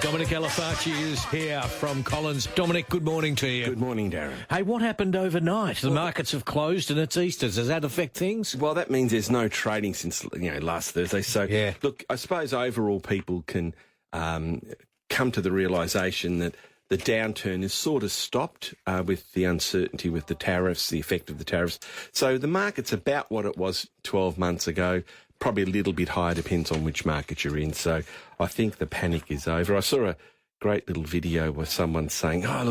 Dominic Alafaci is here from Collins. Dominic, good morning to you. Good morning, Darren. Hey, what happened overnight? The markets have closed and it's Easter. Does that affect things? Well, that means there's no trading since last Thursday. So, Yeah. Look, I suppose overall people can come to the realisation that the downturn is sort of stopped with the uncertainty with the tariffs, the effect of the tariffs. So the market's about what it was 12 months ago. Probably a little bit higher, depends on which market you're in. So I think the panic is over. I saw a great little video where someone's saying, oh,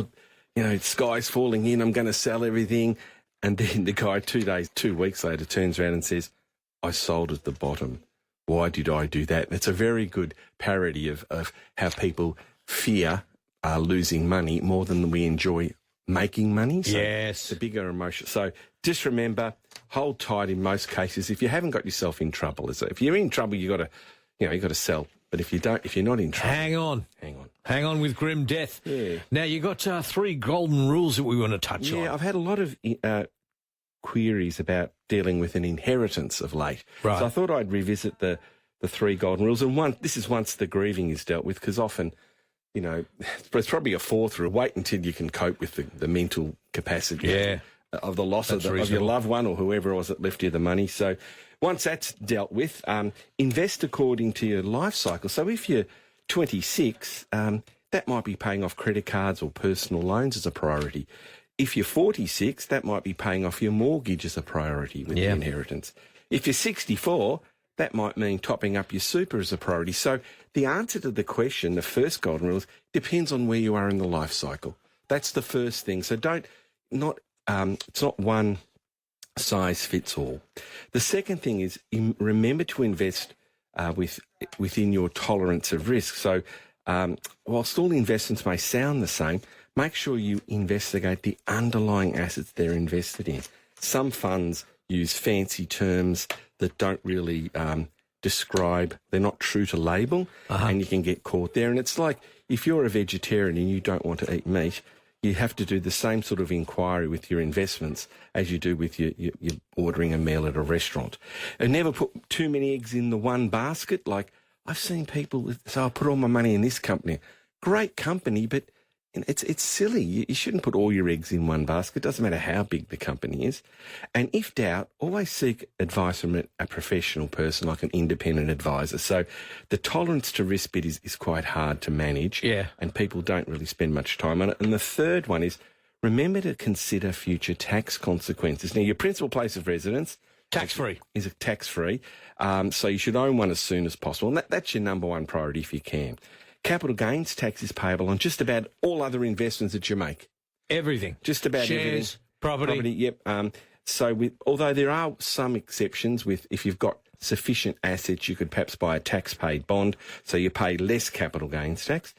look, sky's falling in, I'm going to sell everything. And then the guy 2 weeks later turns around and says, I sold at the bottom. Why did I do that? And it's a very good parody of how people fear losing money more than we enjoy making money. So Yes. it's a bigger emotion. So just remember, hold tight in most cases. If you haven't got yourself in trouble, if you're in trouble, you got to sell. But if you're not in trouble, hang on with grim death. Yeah. Now you got 3 golden rules that we want to touch on. Yeah, I've had a lot of queries about dealing with an inheritance of late. Right. So I thought I'd revisit the 3 golden rules. And this is once the grieving is dealt with, because often, it's probably a 4th rule. Wait until you can cope with the mental capacity. Yeah. Of the loss of your loved one or whoever it was that left you the money. So once that's dealt with, invest according to your life cycle. So if you're 26, that might be paying off credit cards or personal loans as a priority. If you're 46, that might be paying off your mortgage as a priority with the inheritance. If you're 64, that might mean topping up your super as a priority. So the answer to the question, the first golden rule, depends on where you are in the life cycle. That's the first thing. So it's not one size fits all. The second thing is remember to invest within your tolerance of risk. So whilst all investments may sound the same, make sure you investigate the underlying assets they're invested in. Some funds use fancy terms that don't really describe, they're not true to label, and you can get caught there. And it's like if you're a vegetarian and you don't want to eat meat, you have to do the same sort of inquiry with your investments as you do with your ordering a meal at a restaurant. And never put too many eggs in the one basket. Like I've seen people say, I'll put all my money in this company. Great company, but it's silly. You shouldn't put all your eggs in one basket. It doesn't matter how big the company is. And if doubt, always seek advice from a professional person, like an independent advisor. So the tolerance to risk bit is quite hard to manage. Yeah. And people don't really spend much time on it. And the third one is remember to consider future tax consequences. Now, your principal place of residence Tax-free. Is tax-free. So you should own one as soon as possible. And that's your number one priority if you can. Capital gains tax is payable on just about all other investments that you make. Everything. Just about Shares, everything. property. Yep. Although there are some exceptions if you've got sufficient assets, you could perhaps buy a tax-paid bond, so you pay less capital gains tax.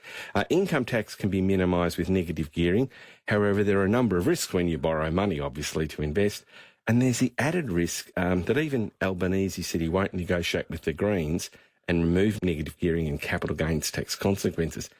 Income tax can be minimised with negative gearing. However, there are a number of risks when you borrow money, obviously, to invest. And there's the added risk that even Albanese said he won't negotiate with the Greens and remove negative gearing and capital gains tax consequences.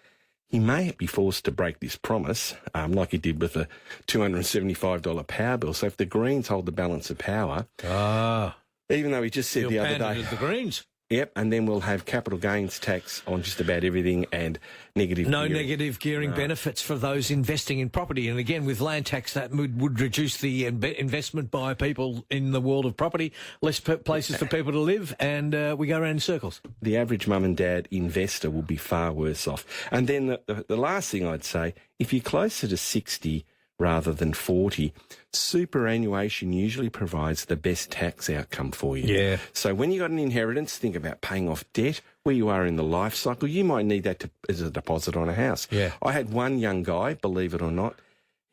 He may be forced to break this promise, like he did with the $275 power bill. So if the Greens hold the balance of power, even though he just said the other day, the Greens. Yep, and then we'll have capital gains tax on just about everything and negative No gearing. negative gearing benefits for those investing in property. And again, with land tax, that would reduce the investment by people in the world of property, less places for people to live, and we go around in circles. The average mum and dad investor will be far worse off. And then the last thing I'd say, if you're closer to 60 rather than 40, superannuation usually provides the best tax outcome for you. Yeah. So when you got an inheritance, think about paying off debt, where you are in the life cycle. You might need that as a deposit on a house. Yeah. I had one young guy, believe it or not,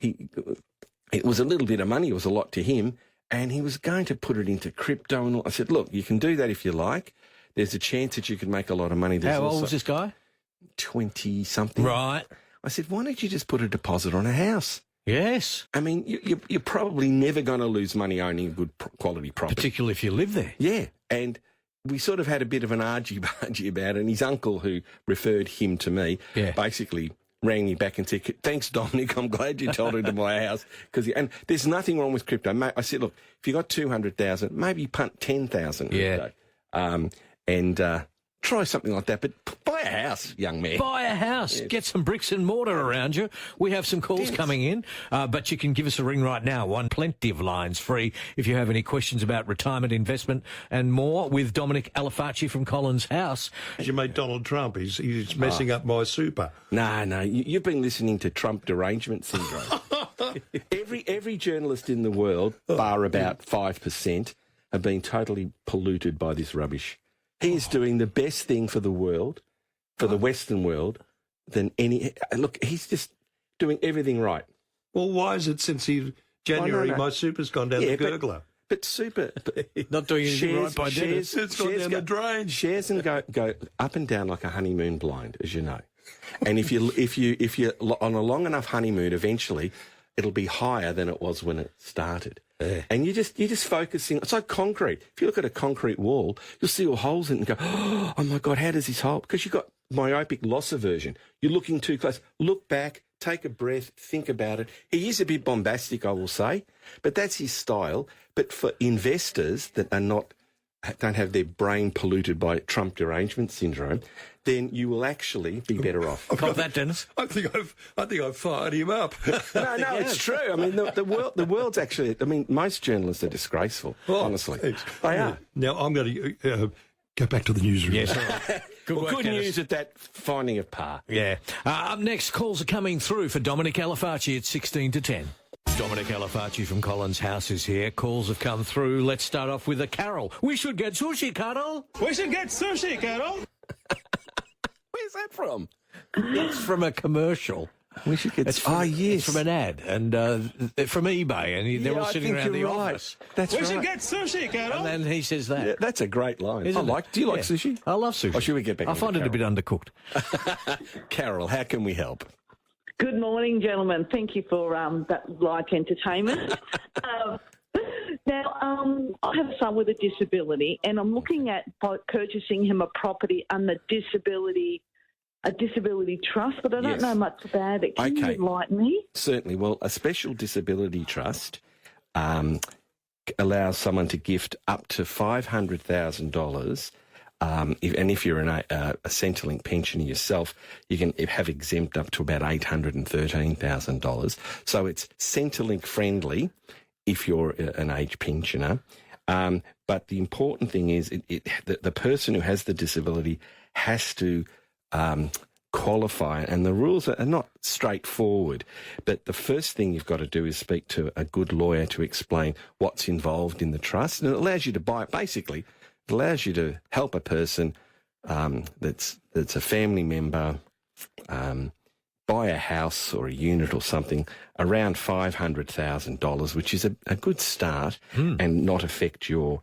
it was a little bit of money, it was a lot to him, and he was going to put it into crypto and all. I said, look, you can do that if you like. There's a chance that you could make a lot of money. How old was this guy? 20-something. Right. I said, why don't you just put a deposit on a house? Yes. I mean, you're probably never going to lose money owning good quality property. Particularly if you live there. Yeah. And we sort of had a bit of an argy-bargy about it. And his uncle, who referred him to me, basically rang me back and said, thanks, Dominic, I'm glad you told him to buy a house. And there's nothing wrong with crypto. Mate, I said, look, if you got 200,000, maybe punt 10,000. Yeah. And try something like that. But buy a house, young man. Buy a house. Yes. Get some bricks and mortar around you. We have some calls coming in, but you can give us a ring right now. Plenty of lines free if you have any questions about retirement, investment and more with Dominic Alafaci from Collins House. You made Donald Trump. He's messing up my super. No. You've been listening to Trump derangement syndrome. Every journalist in the world, bar about 5%, have been totally polluted by this rubbish. He is doing the best thing for the world, for the Western world, than any... Look, he's just doing everything right. Well, why is it since January my super's gone down the gurgler? But super... Not doing anything right by Dennis. It's gone down the drain. Shares and go up and down like a honeymoon blind, as you know. And if you're on a long enough honeymoon, eventually it'll be higher than it was when it started. Yeah. And you're just focusing. It's like concrete. If you look at a concrete wall, you'll see all holes in it and go, oh my God, how does this hold? Because you've got myopic loss aversion. You're looking too close. Look back, take a breath, think about it. He is a bit bombastic, I will say, but that's his style. But for investors that don't have their brain polluted by Trump derangement syndrome, then you will actually be better off. Got that, Dennis? I think I've fired him up. No, it's true. I mean, the world's actually. I mean, most journalists are disgraceful. Honestly, they are. Now I'm going to go back to the newsroom. Yes. Right. Good news at that finding of par. Yeah. Up next, calls are coming through for Dominic Alafaci at 16 to 10. Dominic Alafaci from Collins House is here. Calls have come through. Let's start off with a Carol. We should get sushi, Carol. We should get sushi, Carol. Where's that from? It's from a commercial. We should get. It's from an ad and from eBay, and they're all sitting around the office. That's right. We should get sushi, Carol. And then he says that. Yeah, that's a great line. Do you like sushi? I love sushi. Or should we get back? I find it a bit undercooked. Carol, how can we help? Good morning, gentlemen. Thank you for that light entertainment. Now, I have a son with a disability, and I'm looking at purchasing him a property under a disability trust, but I don't know much about it. Can you enlighten me? Certainly. Well, a special disability trust allows someone to gift up to $500,000. If you're a Centrelink pensioner yourself, you can have exempt up to about $813,000. So it's Centrelink friendly if you're an age pensioner. But the important thing is the person who has the disability has to qualify, and the rules are not straightforward. But the first thing you've got to do is speak to a good lawyer to explain what's involved in the trust, and it allows you to buy it. Basically, it allows you to help a person that's a family member buy a house or a unit or something around $500,000, which is a good start, and not affect your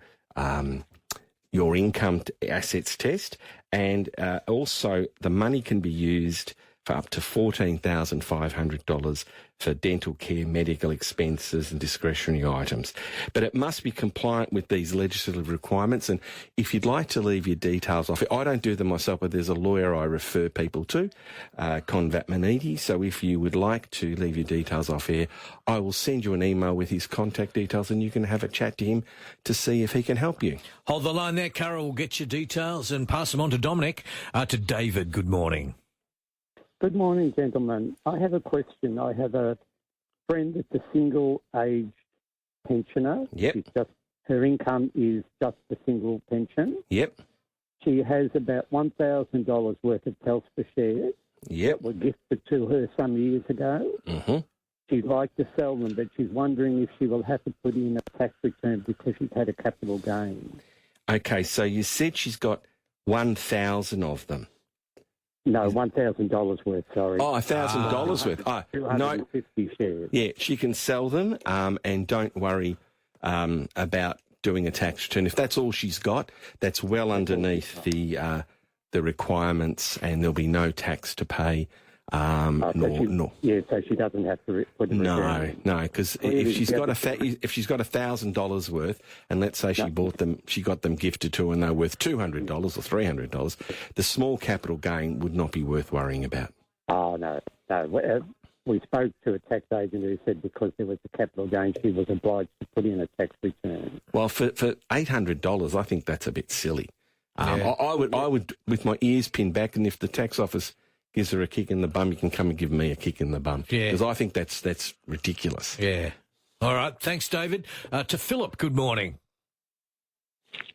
income assets test. And also the money can be used for up to $14,500 for dental care, medical expenses and discretionary items. But it must be compliant with these legislative requirements. And if you'd like to leave your details off, I don't do them myself, but there's a lawyer I refer people to, Convat Maniti. So if you would like to leave your details off air, I will send you an email with his contact details and you can have a chat to him to see if he can help you. Hold the line there, Carol. We'll get your details and pass them on to Dominic. To David, good morning. Good morning, gentlemen. I have a question. I have a friend that's a single-age pensioner. Yep. Her income is just a single pension. Yep. She has about $1,000 worth of Telstra shares. Yep. That were gifted to her some years ago. Mm-hmm. She'd like to sell them, but she's wondering if she will have to put in a tax return because she's had a capital gain. Okay, so you said she's got 1,000 of them. No, $1,000 worth, sorry. Oh, $1,000 worth. 250 shares. Yeah, she can sell them, and don't worry about doing a tax return. If that's all she's got, that's well underneath the requirements, and there'll be no tax to pay. Yeah, so she doesn't have to put it. No, because if she's got $1,000 worth, and let's say she got them gifted to her, and they're worth $200 or $300, the small capital gain would not be worth worrying about. Oh no. We spoke to a tax agent who said because there was a capital gain, she was obliged to put in a tax return. Well, for $800, I think that's a bit silly. I would, with my ears pinned back, and if the tax office gives her a kick in the bum, you can come and give me a kick in the bum. Because I think that's ridiculous. Yeah. All right. Thanks, David. To Philip, good morning.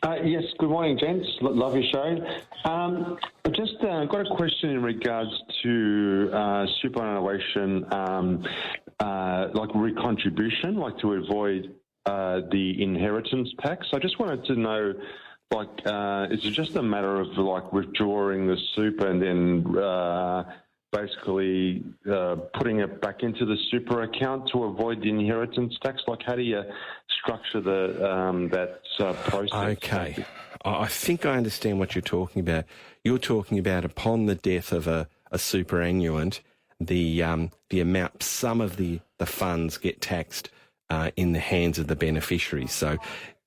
Yes, good morning, gents. Love your show. I've just got a question in regards to superannuation, like recontribution, like to avoid the inheritance tax. I just wanted to know, like, is it just a matter of like withdrawing the super and then basically putting it back into the super account to avoid the inheritance tax? Like, how do you structure that process? Okay. I think I understand what you're talking about. You're talking about upon the death of a superannuant, the amount, some of the funds get taxed in the hands of the beneficiaries. So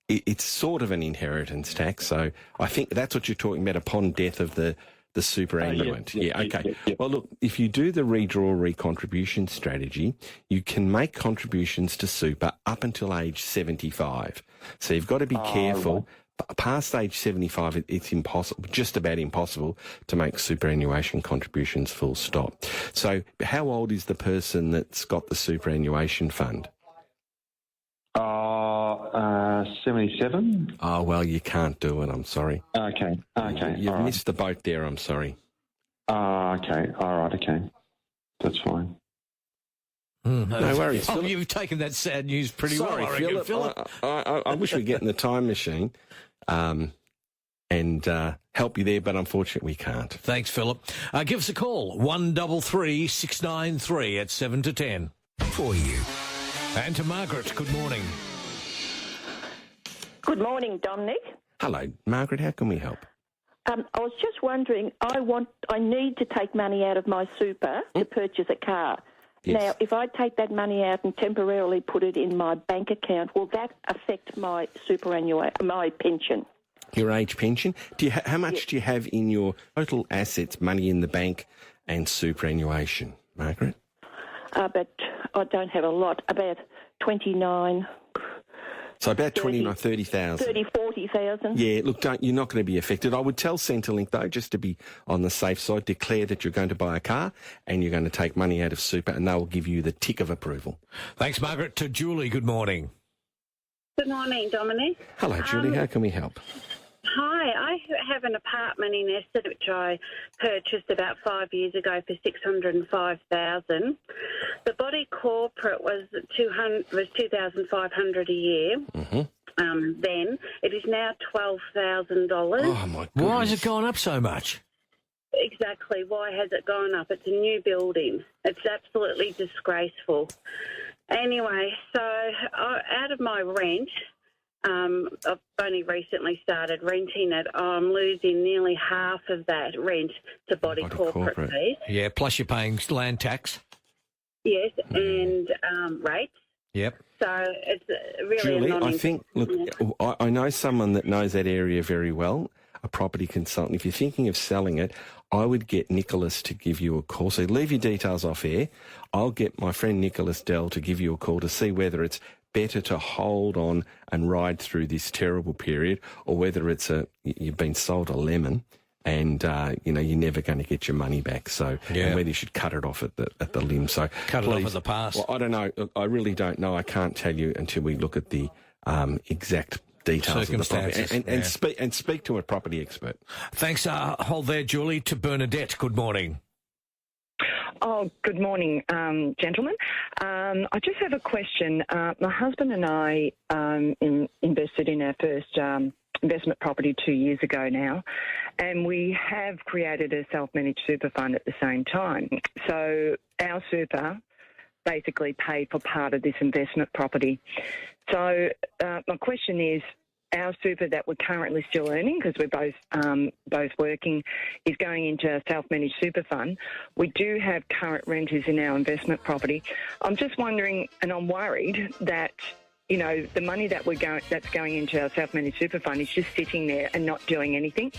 it's sort of an inheritance tax. So I think that's what you're talking about upon death of the superannuant. Okay. Well, look, if you do the redraw recontribution strategy, you can make contributions to super up until age 75. So you've got to be careful. Right. Past age 75, it's impossible, just about impossible, to make superannuation contributions full stop. So how old is the person that's got the superannuation fund? 77. Oh, well, you can't do it, I'm sorry. Okay. You've missed the boat there, I'm sorry. Okay. All right, okay. That's fine. No worries. Oh, you've taken that sad news pretty well, I reckon, Philip. I wish we'd get in the time machine and help you there, but unfortunately we can't. Thanks, Philip. Give us a call, 133 693 at 7 to 10. For you. And to Margaret, good morning. Good morning, Dominic. Hello, Margaret. How can we help? I was just wondering, I need to take money out of my super to purchase a car. Yes. Now, if I take that money out and temporarily put it in my bank account, will that affect my my pension? Your age pension? How much do you have in your total assets, money in the bank and superannuation, Margaret? But I don't have a lot, about 29. So about 29, 30,000. 40,000. Yeah, look, you're not going to be affected. I would tell Centrelink, though, just to be on the safe side, declare that you're going to buy a car and you're going to take money out of super, and they'll give you the tick of approval. Thanks, Margaret. To Julie, good morning. Good morning, Dominic. Hello, Julie. How can we help? Hi, I have an apartment in Essex which I purchased about 5 years ago for $605,000. The body corporate was $2,500 a year. Mm-hmm. Then it is now $12,000. Oh my God! Why has it gone up so much? Exactly. Why has it gone up? It's a new building. It's absolutely disgraceful. Anyway, so out of my rent. I've only recently started renting it. I'm losing nearly half of that rent to body corporate fees. Yeah, plus you're paying land tax. Yes, and rates. Yep. So it's really Julie, I think, look, I know someone that knows that area very well, a property consultant. If you're thinking of selling it, I would get Nicholas to give you a call. So leave your details off air. I'll get my friend Nicholas Dell to give you a call to see whether it's better to hold on and ride through this terrible period, or whether it's you've been sold a lemon and you're never going to get your money back. So and whether you should cut it off at the limb. So cut it off at the pass. Well, I don't know. I really don't know. I can't tell you until we look at the exact details of the property and speak to a property expert. Thanks. Hold there, Julie. To Bernadette, good morning. Oh, good morning, gentlemen. I just have a question. My husband and I invested in our first investment property 2 years ago now, and we have created a self-managed super fund at the same time. So our super basically paid for part of this investment property. So my question is, our super that we're currently still earning, because we're both working, is going into a self-managed super fund. We do have current renters in our investment property. I'm just wondering, and I'm worried that, the money that's going into our self-managed super fund is just sitting there and not doing anything.